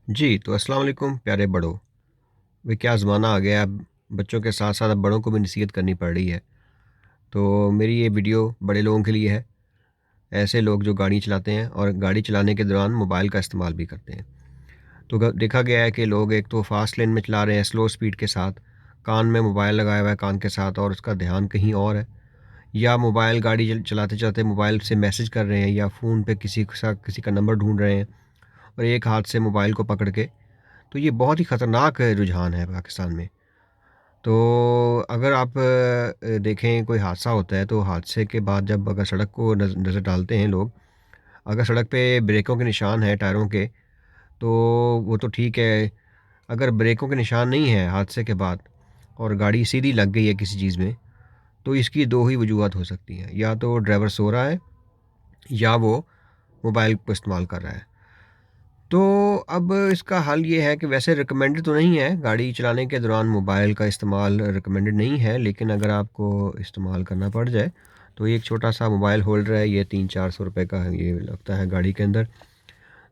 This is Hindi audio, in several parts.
जी, तो अस्सलाम वालेकुम प्यारे बड़ों। भाई क्या ज़माना आ गया है, अब बच्चों के साथ-साथ अब बड़ों को भी नसीहत करनी पड़ रही है। तो मेरी ये वीडियो बड़े लोगों के लिए है, ऐसे लोग जो गाड़ी चलाते हैं और गाड़ी चलाने के दौरान मोबाइल का इस्तेमाल भी करते हैं। तो देखा गया है कि लोग एक तो फ़ास्ट लेन में चला रहे हैं स्लो स्पीड के साथ, कान में मोबाइल लगाया हुआ है कान के साथ और उसका ध्यान कहीं और है। या मोबाइल गाड़ी चलाते-चलाते मोबाइल से मैसेज कर रहे हैं या फ़ोन पे किसी का नंबर ढूँढ रहे हैं और एक हाथ से मोबाइल को पकड़ के। तो ये बहुत ही ख़तरनाक रुझान है पाकिस्तान में। तो अगर आप देखें कोई हादसा होता है तो हादसे के बाद जब अगर सड़क को नज़र डालते हैं लोग, अगर सड़क पे ब्रेकों के निशान हैं टायरों के, तो वो तो ठीक है। अगर ब्रेकों के निशान नहीं है हादसे के बाद और गाड़ी सीधी लग गई है किसी चीज़ में, तो इसकी 2 ही वजूहत हो सकती हैं। या तो ड्राइवर सो रहा है या वो मोबाइल को इस्तेमाल कर रहा है। तो अब इसका हल ये है कि वैसे रिकमेंडेड तो नहीं है, गाड़ी चलाने के दौरान मोबाइल का इस्तेमाल रिकमेंडेड नहीं है, लेकिन अगर आपको इस्तेमाल करना पड़ जाए, तो ये एक छोटा-सा मोबाइल होल्डर है, ये 300-400 रुपए का है, ये लगता है गाड़ी के अंदर।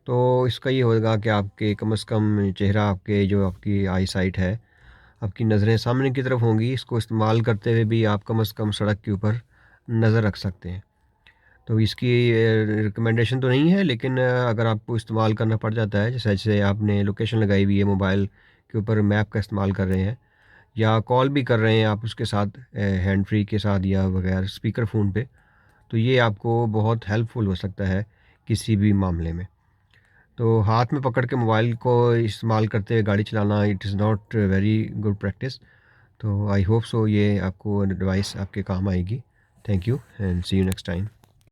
तो इसका ये होगा कि आपके कम से कम चेहरा आपके जो आपकी आई साइट है, आपकी नज़रें सामने की तरफ होंगी, इसको इस्तेमाल करते हुए भी आप कम से कम सड़क के ऊपर नज़र रख सकते हैं। तो इसकी रिकमेंडेशन तो नहीं है, लेकिन अगर आपको इस्तेमाल करना पड़ जाता है, जैसे जैसे आपने लोकेशन लगाई हुई है मोबाइल के ऊपर, मैप का इस्तेमाल कर रहे हैं या कॉल भी कर रहे हैं आप उसके साथ हैंड फ्री के साथ या बगैर स्पीकर फ़ोन पे, तो ये आपको बहुत हेल्पफुल हो सकता है किसी भी मामले में। तो हाथ में पकड़ के मोबाइल को इस्तेमाल करते हुए गाड़ी चलाना it is not very good practice. तो आई होप सो ये आपको एडवाइस आपके काम आएगी। Thank you and see you next time.